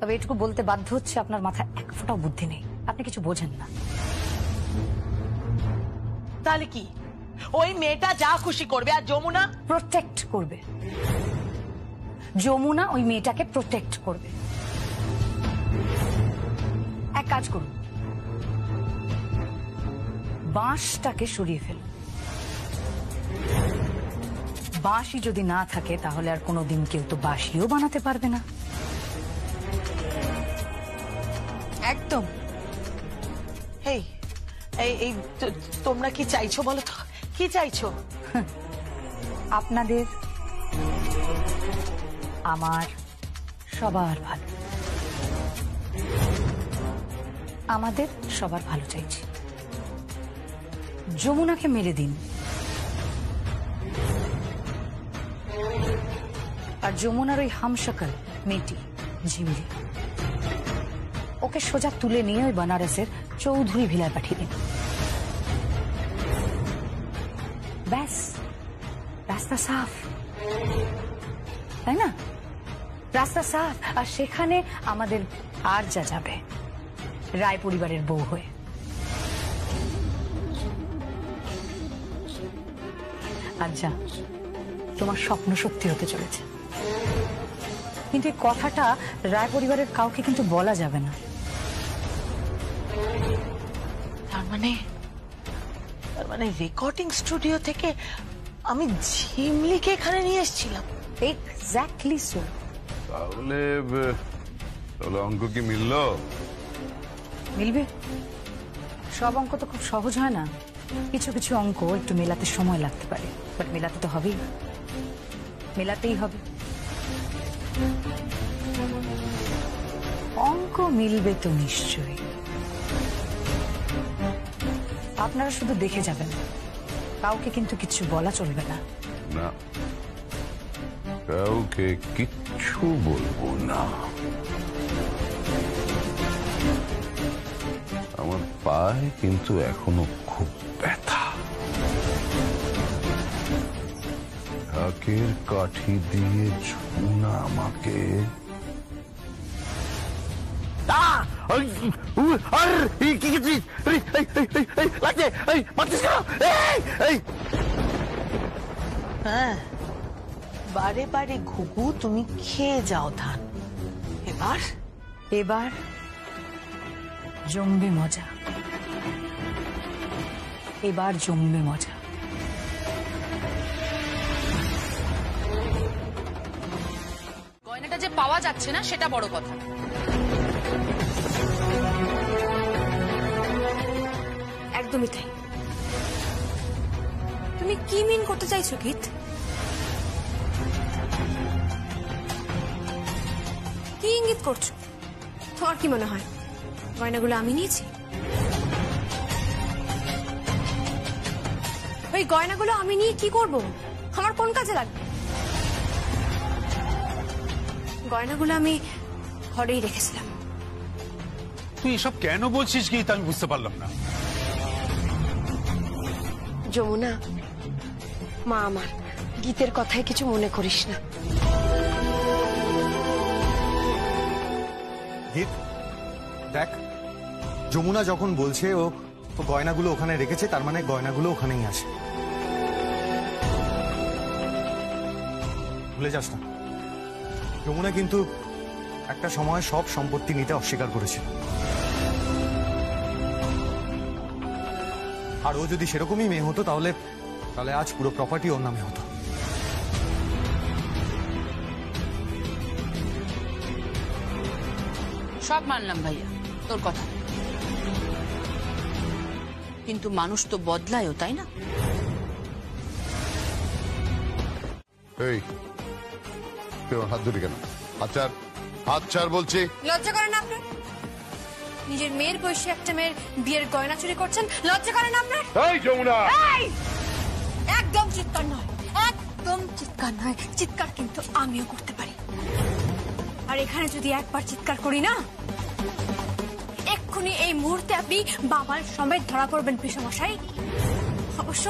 তবে এটুকু বলতে বাধ্য হচ্ছে, আপনার মাথায় এক ফোঁটাও বুদ্ধি নেই, আপনি কিছু বোঝেন না। তাহলে কি ওই মেয়েটা যা খুশি করবে আর যমুনা প্রোটেক্ট করবে? যমুনা ওই মেয়েটাকে প্রোটেক্ট করবে। এক কাজ করুন, বাঁশটাকে সরিয়ে ফেলুন। বাঁশই যদি না থাকে তাহলে আর কোনোদিন কেউ তো বাঁশিও বানাতে পারবে না। একদম। এই এই এই তোমরা কি চাইছো বলো তো, কি চাইছো? আপনাদের, আমার, সবার ভালো। আমাদের সবার ভালো চাইছি। যমুনাকে মেরে দিন, আর যমুনার ওই হামশাকল মেয়েটি ঝিমলি, ওকে সোজা তুলে নিয়ে ওই বানারসের চৌধুরী ভিলায় পাঠিয়ে দিন। ব্যাস, রাস্তা সাফ, তাই না? রাস্তা সাফ। আর সেখানে আমাদের আর যা যাবে রায় পরিবারের বউ হয়ে। আর যা, তোমার স্বপ্ন সত্যি হতে চলেছে, কিন্তু এই কথাটা রায় পরিবারের কাউকে কিন্তু বলা যাবে না। তার মানে রেকর্ডিং স্টুডিও থেকে আমি ঝিমলিকে এখানে নিয়ে এসেছিলাম। Exactly so. তাহলে অঙ্ক কি মিললো? মিলবে। সব অঙ্ক তো খুব সহজ হয় না, কিছু কিছু অঙ্ক একটু মেলাতে সময় লাগতে পারে, বাট মেলাতে তো হবেই, মেলাতেই হবে। অঙ্ক মিলবে তো নিশ্চয়ই। আপনারা শুধু দেখে যাবেন, কাউকে কিন্তু কিছু বলা চলবে না। না, কাউকে কিচ্ছু বলবো না। আমার পায়ে কিন্তু এখনো খুব ব্যথা। ঢাকের কাঠি দিয়ে যমুনা আমাকে হ্যাঁ, বারে বারে ঘুঘু তুমি খেয়ে যাও ধান। এবার এবার জমবে মজা, এবার জমবে মজা। গয়নাটা যে পাওয়া যাচ্ছে না সেটা বড় কথা। একদমই তাই। তুমি কি মিন করতে চাইছো গীত? কি ইঙ্গিত করছো? তোমার কি মনে হয় গয়নাগুলো আমি নিয়েছি? ওই গয়নাগুলো আমি নিয়ে কি করব? আমার কোন কাজে লাগবে? গয়নাগুলো আমি ঘরেই রেখেছিলাম। তুই এসব কেন বলছিস গীত, আমি বুঝতে পারলাম না। যমুনা, মা আমার, গীতের কথায় কিছু মনে করিস না। গীত দেখ, যমুনা যখন বলছে ও গয়নাগুলো ওখানে রেখেছে, তার মানে গয়নাগুলো ওখানেই আছে। ভুলে যাস না, যমুনা কিন্তু একটা সময় সব সম্পত্তি নিতে অস্বীকার করেছিল, আর ও যদি সেরকমই মেয়ে হতো তাহলে আজ পুরো প্রপার্টি ওর নামে হতো। সব মানলাম ভাইয়া তোর কথা, কিন্তু মানুষ তো বদলায়ও, তাই না? এই কেউ হাত ধরি কেন? হাত ছাড় বলছি। লজ্জা করে না আপনার? নিজের মেয়ের বয়সে একটা মেয়ের বিয়ের গয়না চুরি করছেন, লজ্জা করে না আপনার? এই যমুনা, একদম চিৎকার নয়, একদম চিৎকার নয়। চিৎকার কিন্তু আমিও করতে পারি, আর এখানে যদি একবার চিৎকার করি না, এক্ষুনি এই মুহূর্তে আপনি বাবার সমেত ধরা পড়বেন পিসমশাই। অবশ্য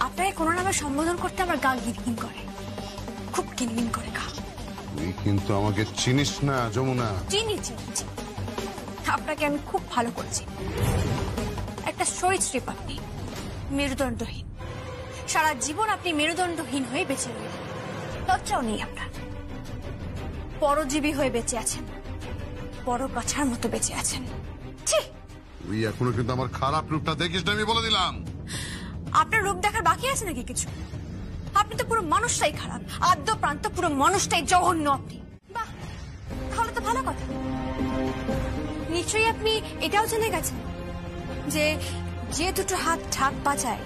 আপনাকে কোনো নামে সম্বোধন করতে আমার গা গিনগিন করে, খুব গিনগিন করে গা। তুই কিন্তু আমাকে চিনিস না যমুনা। চিনি চিনি চিনি। আপনাকে আমি খুব ভালো করেছি। একটা সরীসৃপ আপনি, মেরুদণ্ডহীন। সারা জীবন আপনি মেরুদণ্ডহীন হয়ে বেঁচে রইলেন, লজ্জাও নেই আপনার। পরজীবী হয়ে বেঁচে আছেন, বড় গাছার মতো বেঁচে আছেন। ঠিক, তুই এখনো কিন্তু আমার খারাপ রূপটা দেখিস না, আমি বলে দিলাম। আপনার রূপ দেখার বাকি আছে নাকি কিছু? আপনি তো পুরো মানুষটাই খারাপ, আদ্য প্রান্ত পুরো মানুষটাই জঘন্য আপনি। বাহ, তাহলে তো ভালো কথা। নিশ্চয়ই আপনি এটাও জেনে গেছেন যে যে দুটো হাত ঢাক বাজায়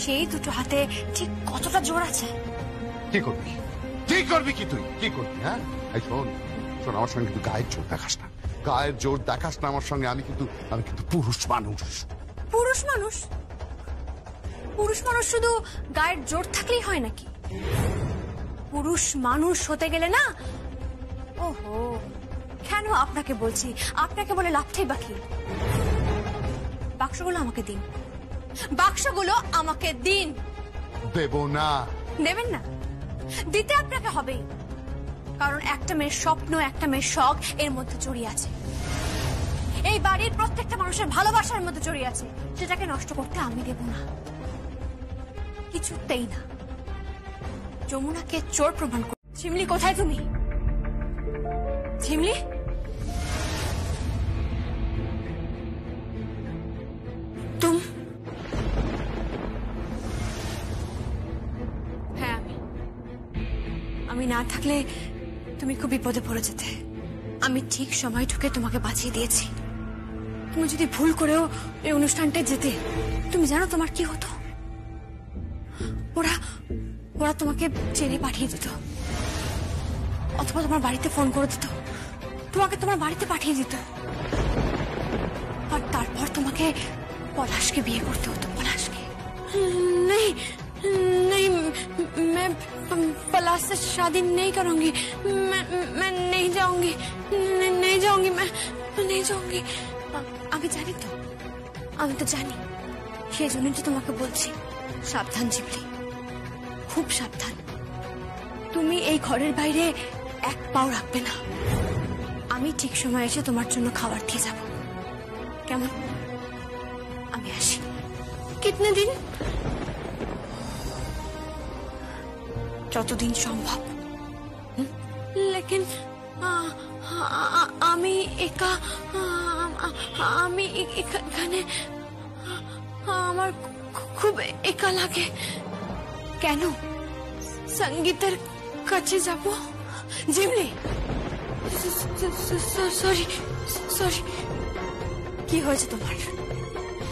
সেই দুটো হাতে ঠিক কতটা জোর আছে। কি করবি, কি করবি, কি তুই কি করবি? হ্যাঁ, এই শোন শোন, আমার সঙ্গে কিন্তু গায়ের জোর দেখাস না, গায়ের জোর দেখাস না আমার সঙ্গে। আমি কিন্তু পুরুষ মানুষ। পুরুষ মানুষ? পুরুষ মানুষ শুধু গায়ের জোর থাকলেই হয় নাকি? পুরুষ মানুষ হতে গেলে না, ওহো, কেন আপনাকে বলছি, আপনাকে বলে লাভটাই বাকি। বাক্সগুলো আমাকে দিন, বাক্সগুলো আমাকে দিন। দেব না। দেবেন না? দিতে আপনাকে হবেই, কারণ একটা মেয়ের স্বপ্ন, একটা মেয়ের শখ এর মধ্যে জড়িয়ে আছে। এই বাড়ির প্রত্যেকটা মানুষের ভালোবাসার মধ্যে জড়িয়ে আছে, সেটাকে নষ্ট করতে আমি দেব না, কিছুতেই না। যমুনাকে চোর প্রমাণ কর। ঝিমলি, কোথায় তুমি? ঝিমলি, হ্যাঁ, আমি না থাকলে তুমি খুব বিপদে পড়ে যেতে। আমি ঠিক সময় ঢুকে তোমাকে বাঁচিয়ে দিয়েছি। তুমি যদি ভুল করেও এই অনুষ্ঠানটায় যেতে, তুমি জানো তোমার কি হতো? ওরা ওরা তোমাকে চেনে পাঠিয়ে দিত, অথবা তোমার বাড়িতে ফোন করে দিত, তোমাকে তোমার বাড়িতে পাঠিয়ে দিত, আর তারপর তোমাকে পলাশকে বিয়ে করতে হতো। পলাশকে? नहीं नहीं, मैं पलाश से शादी नहीं करूंगी। मैं नहीं जाऊंगी, नहीं जाऊंगी, मैं नहीं जाऊंगी। আমি জানি তো, আমি তো জানি, সেই জন্যই তো তোমাকে বলছি, সাবধান ঝিমলি, খুব সাবধান। তুমি এই ঘরের বাইরে এক পাও রাখবে না। আমি ঠিক সময় এসে তোমার জন্য খাবার দিয়ে যাব, কেমন? আমি আসি। কিতনে দিন? যতদিন সম্ভব। লেকিন আমি একা, আমি এখানে, আমার খুব একা লাগে। কেন? সঙ্গীতের কাছে যাব। জিমলি, সরি সরি, কি হয়েছে তোমার?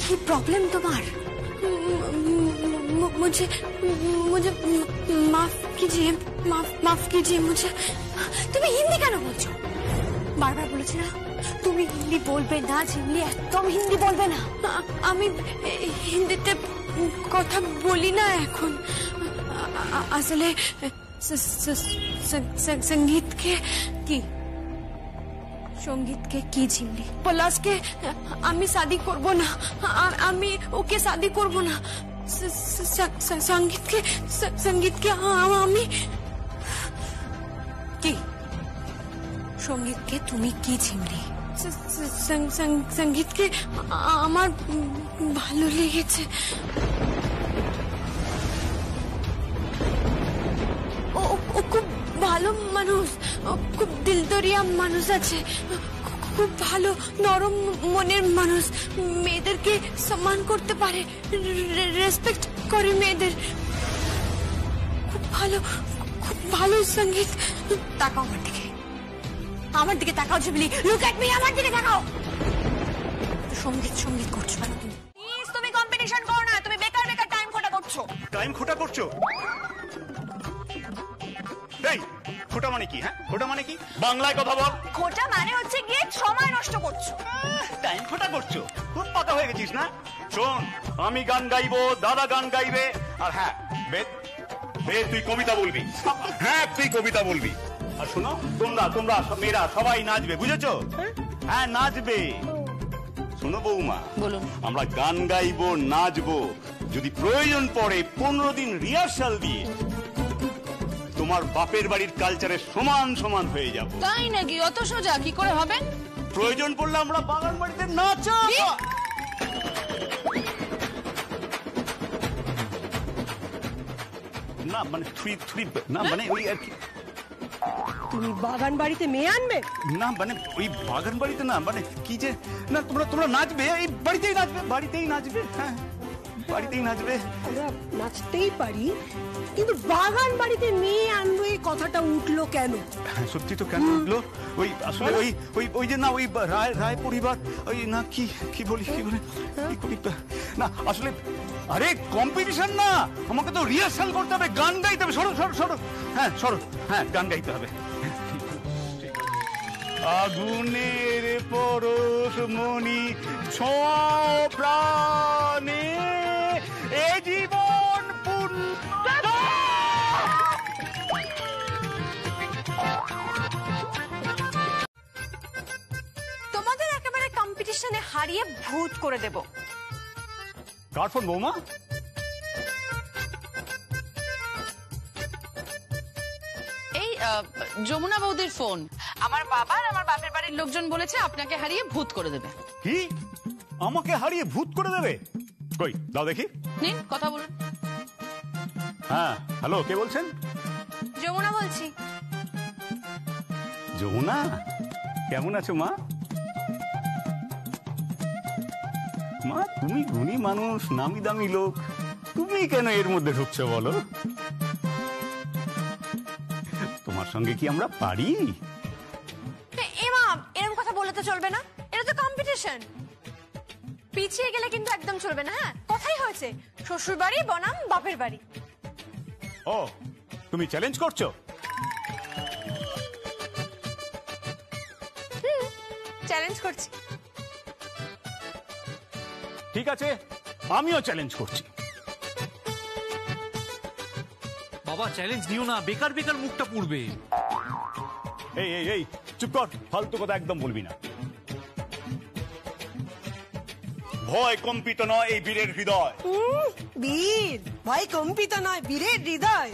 কি প্রবলেম তোমার? मुझे मुझे माफ कीजिए, माफ कीजिए मुझे। তুমি হিন্দি কেন বলছো? বারবার বলেছি না তুমি হিন্দি বলবে না ঝিমলি, একদম হিন্দি বলবে না। আমি হিন্দিতে কথা বলি না এখন। আসলে সঙ্গীতকে কি, সঙ্গীতকে কি ঝিমলি? পলাশকে আমি শাদি করব না, আমি ওকে শাদি করব না। সঙ্গীতকে, সঙ্গীতকে আমি কি? সঙ্গীতকে তুমি কি ঝিমলি? সঙ্গীতকে আমার ভালো লেগেছে। ও খুব ভালো মানুষ, খুব দিলদরিয়া মানুষ আছে, খুব ভালো নরম মনের মানুষ, মেয়েদেরকে সম্মান করতে পারে, রেসপেক্ট করে মেয়েদের, খুব ভালো, খুব ভালো। সঙ্গীত, তাকাও আমার দিকে, আমার দিকে তাকাও ঝিমলি, লুক এট মি, আমার দিকে তাকাও। সঙ্গীত সঙ্গীত করছো কেন তুমি? প্লিজ তুমি কম্পিটিশন করো না, তুমি বেকার বেকার টাইম খোটা করছো। টাইম খোটা করছো? এই খোটা মানে কি? হ্যাঁ, খোটা মানে কি? বাংলায় কথা বল। খোটা মানে হচ্ছে গিয়ে সময় নষ্ট করছো। টাইম খোটা করছো? খুব পাকা হয়ে গেছিস না? শোন, আমি গান গাইবো, দাদা গান গাইবে, আর হ্যাঁ বেদ, তুই কবিতা বলবি। হ্যাঁ, তুই কবিতা বলবি। আর শোনো, তোমরা মেয়েরা সবাই নাচবে, বুঝেছো? হ্যাঁ, নাচবে। শোনো বৌমা, বলুন। আমরা গান গাইবো, নাচবো, যদি প্রয়োজন পড়ে 15 দিন রিহার্সাল দিয়ে তোমার বাপের বাড়ির কালচারের সমান সমান হয়ে যাব। তাই নাকি? অত সোজা কি করে হবেন? প্রয়োজন পড়লে আমরা বাগান বাড়িতে নাচা না মানে থ্রি থ্রি না মানে ওই আর কি তুমি বাগান বাড়িতে মেয়ে আনবে? না মানে ওই বাগান বাড়িতে না মানে কি যে না তোমরা তোমরা নাচবে এই বাড়িতেই নাচবে বাড়িতেই নাচবে হ্যাঁ বাড়িতেই নাচবে। আমরা নাচতেই পারি কিন্তু বাগান বাড়িতে মেয়ে আনবো এই কথাটা উঠলো কেন? সত্যি তো কেন উঠলো? ওই আসলে ওই ওই ওই যে না ওই রায় রায় পরিবার ওই না কি কি বলি কি বলে কি করি না আসলে আরে কম্পিটিশন না আমাকে তো রিহার্সাল করতে হবে গান গাইতে হবে সরো সরো সরো হ্যাঁ সরো হ্যাঁ গান গাইতে হবে। আগুনের পরশ মনি ছোঁয়া প্রাণে এ জীবন তোমাদের একেবারে কম্পিটিশনে হারিয়ে ভূত করে দেব। কার ফোন বৌমা? এই যমুনা বৌদির ফোন। আমার বাবা আর আমার বাপের বাড়ির লোকজন বলেছে আপনাকে হারিয়ে ভূত করে দেবে। কি আমাকে হারিয়ে ভূত করে দেবে? কই দাও দেখি। নিন কথা বলুন। হ্যাঁ হ্যালো কে বলছেন? যমুনা বলছি। যমুনা কেমন আছো মা? মা তুমি গুণী মানুষ নামি দামি লোক তুমি কেন এর মধ্যে ঢুকছো বলো? তোমার সঙ্গে কি আমরা পারি? এমা এরকম কথা বললে তো চলবে না, এটা তো কম্পিটিশন। পিছিয়ে গেলে কিন্তু একদম চলবে না। হ্যাঁ কথাই হয়েছে শ্বশুর বাড়ি বনাম বাপের বাড়ি। ও তুমি চ্যালেঞ্জ করছো? চ্যালেঞ্জ করছি। ঠিক আছে আমিও চ্যালেঞ্জ করছি। বাবা চ্যালেঞ্জ নিও না, বেকার বেকার মুখটা পুড়বে। এই এই এই চুপ কর, ফালতু কথা একদম বলবি না। ভয় কম্পিত নয় এই বীরের হৃদয়। বীর ভাই কম্পিত নয় বীরের হৃদয়।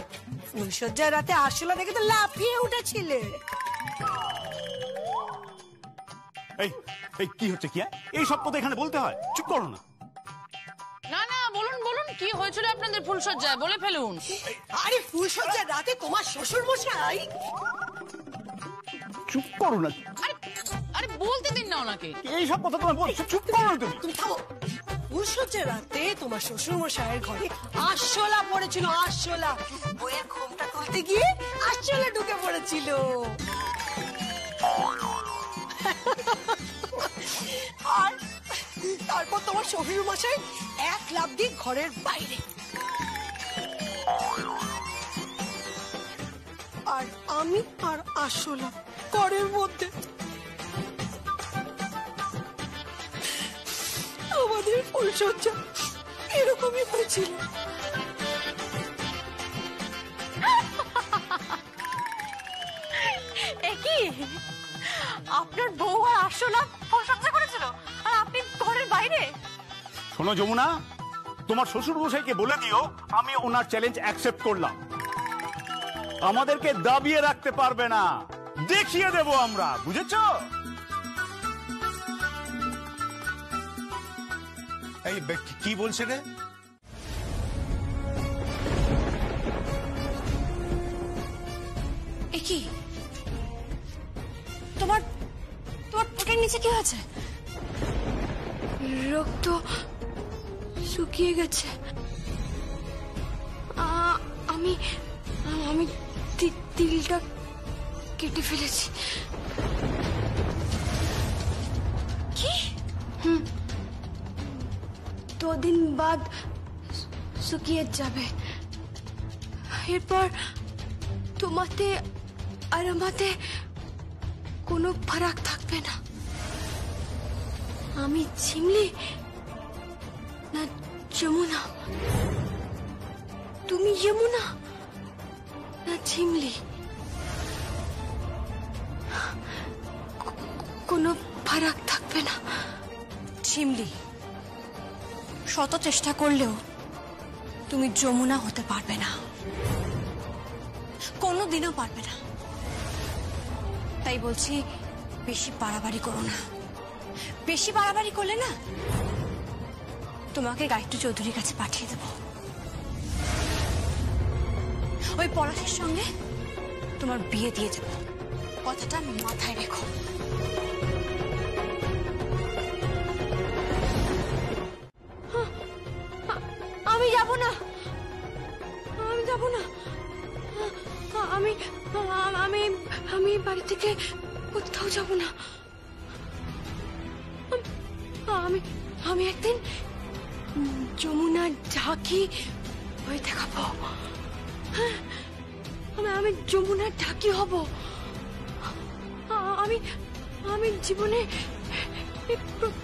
ফুলসজ্জার রাতে আরশোলা দেখে তো লাফিয়ে উঠেছিলে। এই এই কি হচ্ছে কি এই সব কথা এখানে বলতে হয়? চুপ করো না। না না বলুন বলুন কি হয়েছিল আপনাদের ফুলসজ্জায় বলে ফেলুন। আরে ফুলসজ্জার রাতে তোমার শ্বশুর মশাই। চুপ করো না। আরে আরে বলতে দিন না ওনাকে। এই সব কথা তোমার বলছো, চুপ করো না তুমি। তুমি থামো। ফুলসজ্জার রাতে তোমার শ্বশুর মশাইয়ের ঘরে আরশোলা পড়েছিল। আরশোলা বইয়ের ঘোমটা খুলতে গিয়ে আরশোলা ঢুকে পড়েছিল। আর তারপর তোমার শ্বশুর মশাই এক লাফ দিয়ে ঘরের বাইরে। আর আমি আর আরশোলা ঘরের মধ্যে। আমাদের ফুলসজ্জা এরকমই হয়েছিল। একই আপনার বউ আর আরশোলা ফুলসজ্জা করেছিল আর আপনি ঘরের বাইরে। শোনো যমুনা, তোমার শ্বশুর মশাইকে বলে দিও আমি ওনার চ্যালেঞ্জ অ্যাকসেপ্ট করলাম। আমাদেরকে দাবিয়ে রাখতে পারবে না, দেখিয়ে দেব আমরা, বুঝেছো? এই কি বলছে রে? একই তোমার তোমার পেটের নিচে কি হয়েছে? রক্ত শুকিয়ে গেছে। আমি আমি তিলটা কেটে ফেলেছি। কি? 2 দিন বাদ শুকিয়ে যাবে। এরপর তোমাতে আর আমাতে কোনো ফারাক থাকবে না। আমি ঝিমলি না যমুনা? তুমি যমুনা না ঝিমলি? কোনো ফারাক থাকবে না। ঝিমলি শত চেষ্টা করলেও তুমি যমুনা হতে পারবে না। কোনোদিনও পারবে না। তাই বলছি বেশি বাড়াবাড়ি করো না। বেশি বাড়াবাড়ি করলে না তোমাকে গায়ত্রী চৌধুরীর কাছে পাঠিয়ে দেব। ওই পলাশের সঙ্গে তোমার বিয়ে দিয়ে দেব, কথাটা মাথায় রেখো। আমি যাব না, আমি যাব না। আমি আমি আমি বাড়ি থেকে কোথাও যাব না। আমি আমি একদিন যমুনা ঢাকি হয়ে দেখাবো। আমি যমুনা ঢাকি হব। আমি আমি জীবনে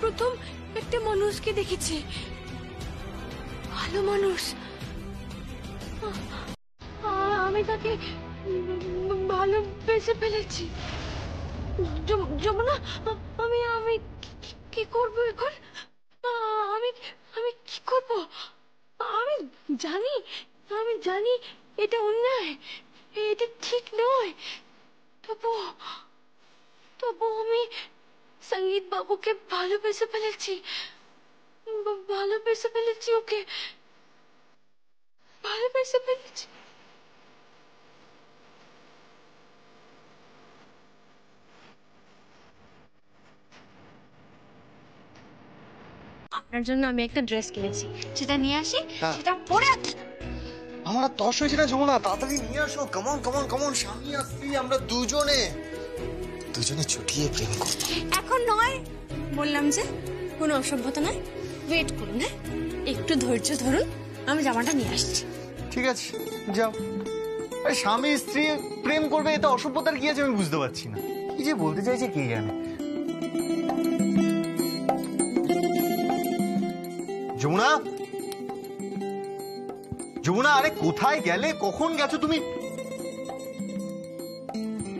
প্রথম একটা মানুষকে দেখেছি, ভালো মানুষ। আমি তাকে ভালোবেসে ফেলেছি। যমুনা, আমি আমি কি করব এখন? আমি আমি কি করব? আমি জানি এটা অন্যায়, এটা ঠিক নয়। তবু আমি সঙ্গীত বাবুকে ভালোবেসে ফেলেছি, ওকে ভালোবেসে ফেলেছি। আপনার জন্য আমি একটা ড্রেস কিনেছি, সেটা নিয়ে আসি, সেটা পরে আমার আর তস হয়েছে না যমুনা, তাড়াতাড়ি নিয়ে আসো। কমন কমন কমন, স্বামী আর স্ত্রী আমরা দুজনে ছুটিয়ে প্রেম করবো। এখন নয়, বললাম যে কোনো অসভ্যতা নয়। ওয়েট করুন, হ্যাঁ একটু ধৈর্য ধরুন, আমি জামাটা নিয়ে আসছি। ঠিক আছে, যাও। আরে স্বামী স্ত্রী প্রেম করবে, এটা অসভ্যতার কি আছে আমি বুঝতে পারছি না। কি যে বলতে চাইছে কে জানে। যমুনা, যমুনা, আরে কোথায় গেলে? কখন গেছো তুমি?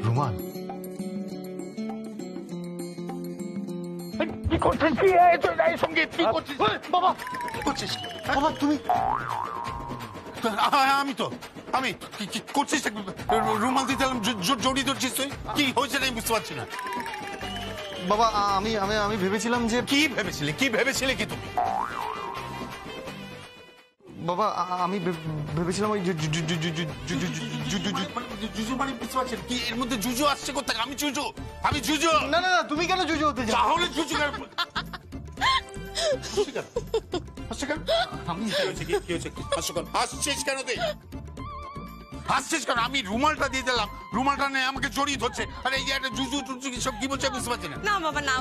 রুমাল কি করছিস? সঙ্গীত কি করছিস? বাবা কি করছিস? বাবা তুমি? আমি কি করছিস? রুমাল দিতে জড়িয়ে ধরছিস তুই? কি হয়েছে আমি বুঝতে পারছি না। বাবা আমি ভেবেছিলাম যে কি ভেবেছিলে কি তুমি? বাবা আমি ভেবেছিলাম ওই জুজু মানে বুঝতে পারছেন কি? এর মধ্যে জুজু আসছে কোথায়? আমি জুজু। না না না, তুমি কেন জুজু হতে চাও? তাহলে জুজু কেন? আমি হাসছিস কেন তুই? হাসছিস কেন? আমি রুমালটা দিয়ে দিলাম, রুমালটা নেই আমাকে জড়িয়ে ধরছে। আরে এই একটা জুজু টুজু সব কি বলছে বুঝতে পারছি না। না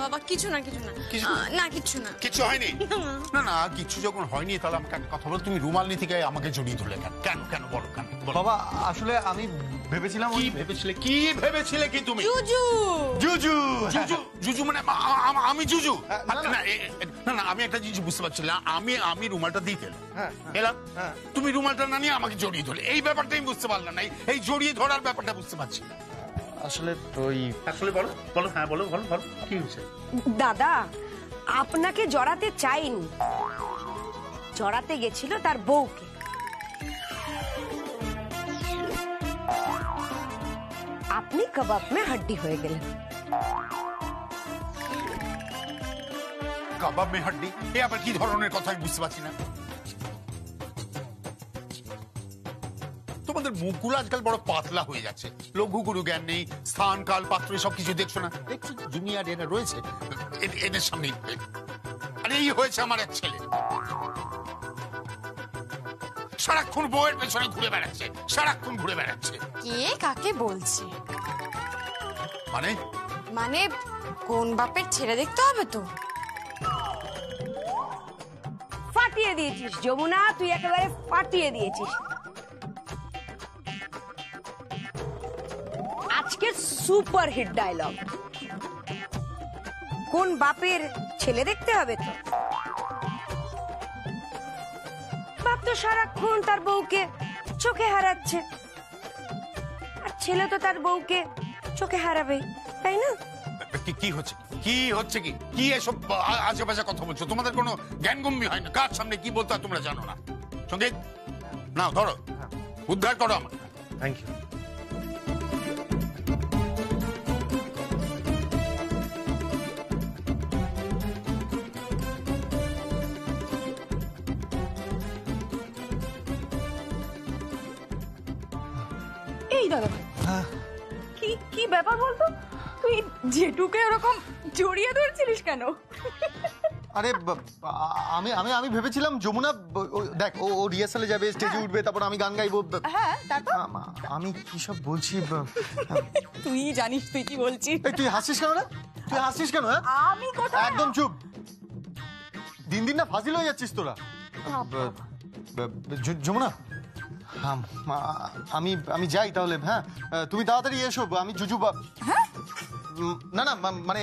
বাবা, কিছু না কিচ্ছু না। কিছু হয়নি? না কিছু যখন হয়নি তাহলে আমাকে একটা কথা বল, তুমি রুমাল নিতে গিয়ে আমাকে জড়িয়ে ধরলে কেন? কেন বলো কেন? বাবা আসলে আমি ভেবেছিলাম। কি ভেবেছিলে কি তুমি? জুজু মানে আমি জুজু? না আমি একটা জিনিস বুঝতে পারছি না। আমি রুমালটা দিতে এলাম, তুমি রুমালটা না নিয়ে আমাকে জড়িয়ে ধরলে। এই ব্যাপারটা আমি বুঝতে পারলাম না, এই জড়িয়ে ধরার ব্যাপারটা বুঝতে পারছি না। আসলে বলো হ্যাঁ বলো কি হয়েছে? দাদা আপনাকে জড়াতে চাইনি, জড়াতে গেছিল তার বউকে। আপনি কাবাব মে হাড্ডি হয়ে গেলেন। কাবাব মে হাড্ডি? এ আবার কি ধরনের কথা আমি বুঝতে পারছি না। তোমাদের মুখগুলো আজকাল বড় পাতলা হয়ে যাচ্ছে, লঘু গুরু জ্ঞান নেই, স্থান কাল পাত্র সবকিছু দেখছো না। দেখছো দুনিয়ার এরা রয়েছে, এদের সামনে আরে এই হয়েছে আমার এক ছেলে, সারাক্ষণ বউয়ের পেছনে ঘুরে বেড়াচ্ছে। কে কাকে বলছে? মানে কোন বাপের ছেলে দেখতে হবে তো। ফাটিয়ে দিয়েছিস যমুনা, তুই একেবারে ফাটিয়ে দিয়েছিস। আজকের সুপার হিট ডায়লগ, কোন বাপের ছেলে দেখতে হবে তো? বাপ তো সারাক্ষণ তার বউকে চোখে হারাচ্ছে, আর ছেলে তো তার বউকে চোখে হারাবে, তাই না? কি হচ্ছে কি এসব আজে বাজে কথা বলছো? তোমাদের কোনো জ্ঞান গম্ভীর হয় না? কার সামনে কি বলতে হয় তোমরা জানো না? সঙ্গীত নাও, ধরো, উদ্ধার করো আমাকে। Thank you. এই দাদা ভাই, কি কি ব্যাপার বলতো? তুই জেঠুকে ওরকম জড়িয়ে ধরছিলিস কেন? আরে আমি আমি আমি ভেবেছিলাম যমুনা দেখ ও রিহার্সালে যাবে, স্টেজে উঠবে, তারপর আমি গান গাইবো। হ্যাঁ, তারপর আমি কি সব বলছি? তুই জানিস তুই কি বলছিস? তুই হাসছিস কেন রে? তুই হাসছিস কেন? আমি কোথায়? একদম চুপ। দিন দিন না ফাজিল হয়ে যাচ্ছিস তোরা। যমুনা, আমি আমি যাই তাহলে। হ্যাঁ, তুমি তাড়াতাড়ি এসো। আমি জুজু না না মানে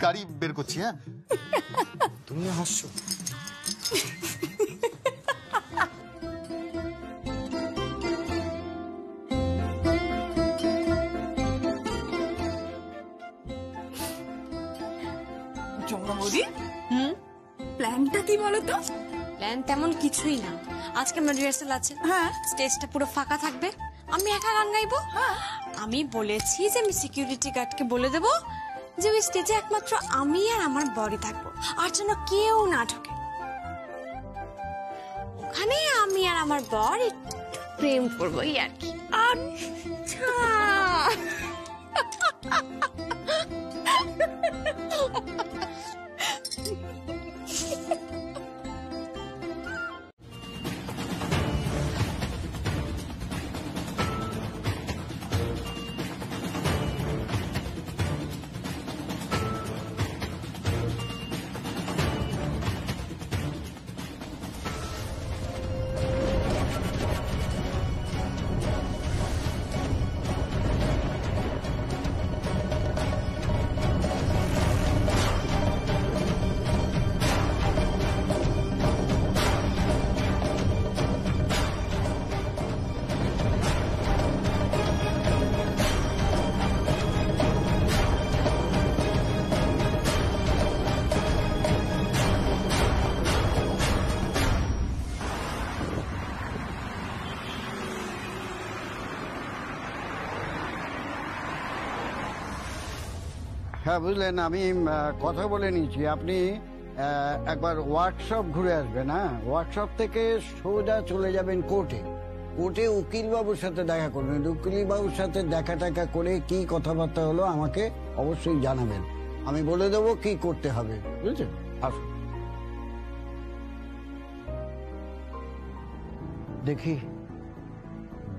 গাড়ি বের করছি। হ্যাঁ, তুমি হাসছো। যমুনা বৌদি, প্ল্যানটা কি বলো তো? প্ল্যান তেমন কিছুই না। আজকে আমার রিহার্সাল আছে, হ্যাঁ, স্টেজটা পুরো ফাঁকা থাকবে, আমি একা গান গাইবো। আমি বলেছি যে আমি সিকিউরিটি গার্ডকে বলে দেবো যে ওই স্টেজে একমাত্র আমি আর আমার বডি থাকবো, আর যেন কেউ না ঢোকে। ওখানে আমি আর আমার বর একটু প্রেম করবো এই আর কি। আচ্ছা। হ্যাঁ বুঝলেন, আমি কথা বলে নিয়েছি। আপনি একবার ওয়ার্কশপ ঘুরে আসবেন। হ্যাঁ, ওয়ার্কশপ থেকে সোজা চলে যাবেন কোর্টে। কোর্টে উকিলবাবুর সাথে দেখা করবেন। উকিলবাবুর সাথে দেখা টাকা করে কি কথাবার্তা হলো আমাকে অবশ্যই জানাবেন। আমি বলে দেবো কি করতে হবে, বুঝলেন? আসুন। দেখি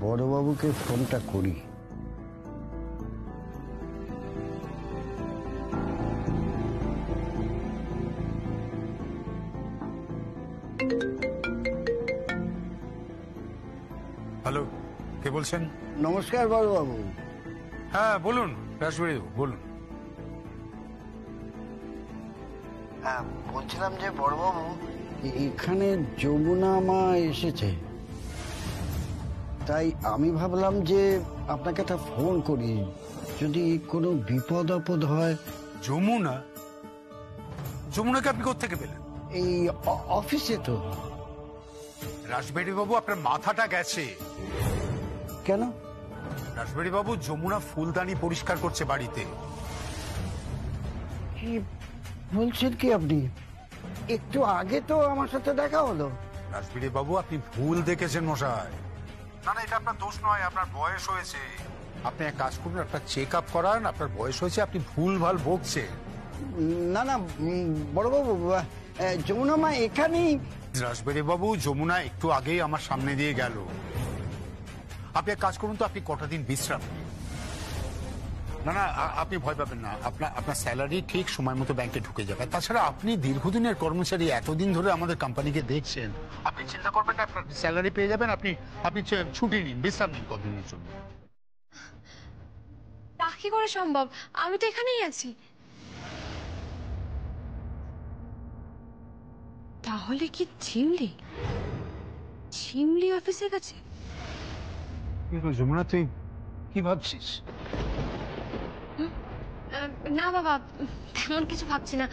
বড়বাবুকে ফোনটা করি। হ্যালো, কে বলছেন? নমস্কার বড়বাবু। হ্যাঁ বলুন, রাসবিহারী বলুন। হ্যাঁ বলছিলাম যে বড়বাবু, এখানে যমুনা মা এসেছে, তাই আমি ভাবলাম যে আপনাকে একটা ফোন করি, যদি কোনো বিপদ আপদ হয়। যমুনা? যমুনাকে আপনি কোত্থেকে পেলেন? এই অফিসে তো। রাসবিহারী বাবু, আপনার মাথাটা গেছে। কেন? রাসবিহারী বাবু, যমুনা ফুলদানি পরিষ্কার করছে বাড়িতে। কি বলছেন কি আপনি? একটু আগে তো আমার সাথে দেখা হলো। রাসবিহারী বাবু, আপনি ভুল দেখেছেন মশাই। না না, এটা আপনার দোষ নয়, আপনার বয়স হয়েছে। আপনি এক কাজ করুন, একটা চেক আপ করান। আপনার বয়স হয়েছে, আপনি ভুল ভাল বকছেন। না না বড়বাবু, যমুনা মা এখানেই। রাসবিহারী বাবু, যমুনা একটু আগেই আমার সামনে দিয়ে গেল। আপনি এক কাজ করুন তো, আপনি কটা দিন বিশ্রাম নিন। না না, আপনি ভয় পাবেন না। আপনার স্যালারি ঠিক সময় মতো ব্যাংকে ঢুকে যাবে। তাছাড়া আপনি দীর্ঘদিনের কর্মচারী, এতদিন ধরে আমাদের কোম্পানিকে দেখছেন। আপনি চিন্তা করবেন না, আপনার স্যালারি পেয়ে যাবেন। আপনি ছুটি নিন, বিশ্রাম নিন কদিনের জন্য। তা কি করে সম্ভব? আমি তো এখানেই আছি। তাহলে কি ঝিমলি অফিসে গেছে? যমুনা, তুই কি ভাবছিস? না বাবা, তেমন কিছু ভাবছি না।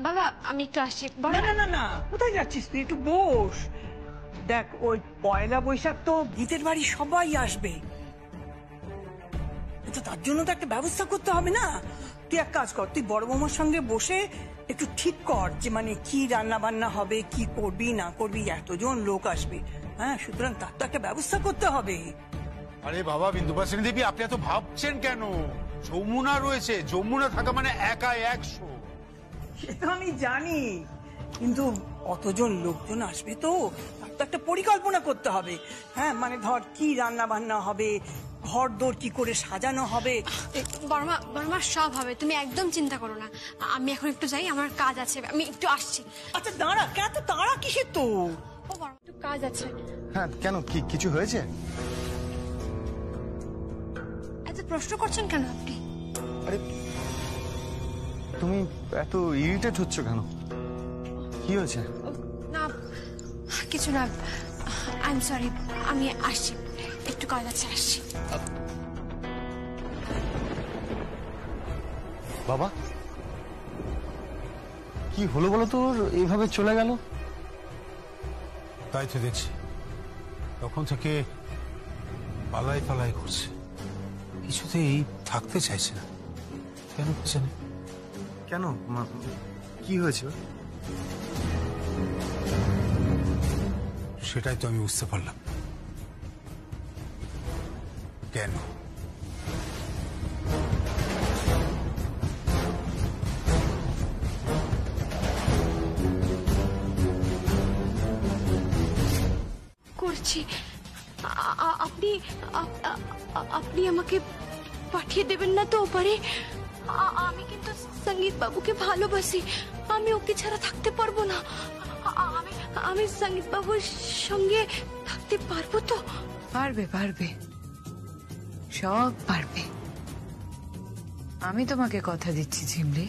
বাবা আমি একটু আসছি। না না না, কোথায় যাচ্ছিস তুই? একটু বস। দেখ, ওই পয়লা বৈশাখ তো গীতের বাড়ি সবাই আসবে, তো তার জন্য তো একটা ব্যবস্থা করতে হবে না? তুই এক কাজ কর, তুই বড় বৌমার সঙ্গে বসে একটু ঠিক কর যে মানে কি রান্না বান্না হবে, কি করবি না করবি। এতজন লোক আসবে, হ্যাঁ, সুতরাং তার তো একটা ব্যবস্থা করতে হবে। আরে বাবা বিন্দুবাসিনী দেবী, আপনি এত ভাবছেন কেন? যমুনা রয়েছে, যমুনা থাকা মানে একা 100। সে তো আমি জানি, কিন্তু অতজন লোকজন আসবে তো, তার তো একটা পরিকল্পনা করতে হবে। হ্যাঁ, মানে ধর কি রান্না বান্না হবে, ঘর দোর কি করে সাজানো হবে। বর্মা বর্মা সব হবে, তুমি একদম চিন্তা করো না। আমি এখন একটু যাই, আমার কাজ আছে, আমি একটু আসছি। আচ্ছা দাঁড়া, কেন তাড়া কিসের তো? ও বর্মা, একটু কাজ আছে। হ্যাঁ কেন, কি কিছু হয়েছে? এত প্রশ্ন করছেন কেন আপনি? আরে তুমি এত ইরিটেট হচ্ছ কেন? কি হয়েছে? না কিছু না, আই এম সরি, আমি আসছি, একটু কাজ আছে, আসছি। বাবা কি হলো বলো তো, ওর এইভাবে চলে গেল? তাই তো দেখছি, তখন থেকে পালাই পালাই করছে, কিছুতেই থাকতে চাইছে না। কেন জানি? কেন, কি হয়েছে? সেটাই তো আমি বুঝতে পারলাম কেন। করছি, আপনি আপনি আমাকে পাঠিয়ে দেবেন না তো ওপারে? আমি কিন্তু সঙ্গীত বাবুকে ভালোবাসি, আমি ওকে ছাড়া থাকতে পারবো না। আমি সঙ্গীত বাবুর সঙ্গে থাকতে পারবো তো? পারবে পারবে, সব পারবে। আমি তোমাকে কথা দিচ্ছি ঝিমলি,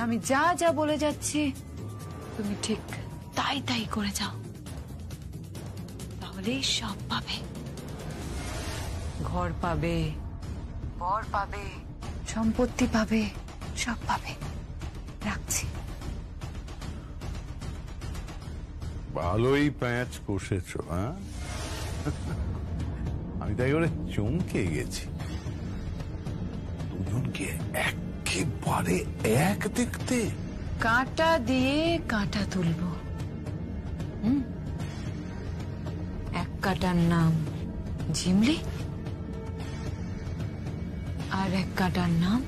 আমি যা যা বলে যাচ্ছি তুমি ঠিক তাই তাই করে যাও, তাহলেই সব পাবে। ঘর পাবে, বর পাবে, সম্পত্তি পাবে, সব পাবে। রাখছি। ভালোই প্যাঁচ কষেছ, হ্যাঁ? আমি তাই করে চমকে গেছি। দুজনকে একেবারে এক দেখতে। কাঁটা দিয়ে কাঁটা তুলবো। এক কাঁটার নাম ঝিমলি, আর এক কাঁটার নাম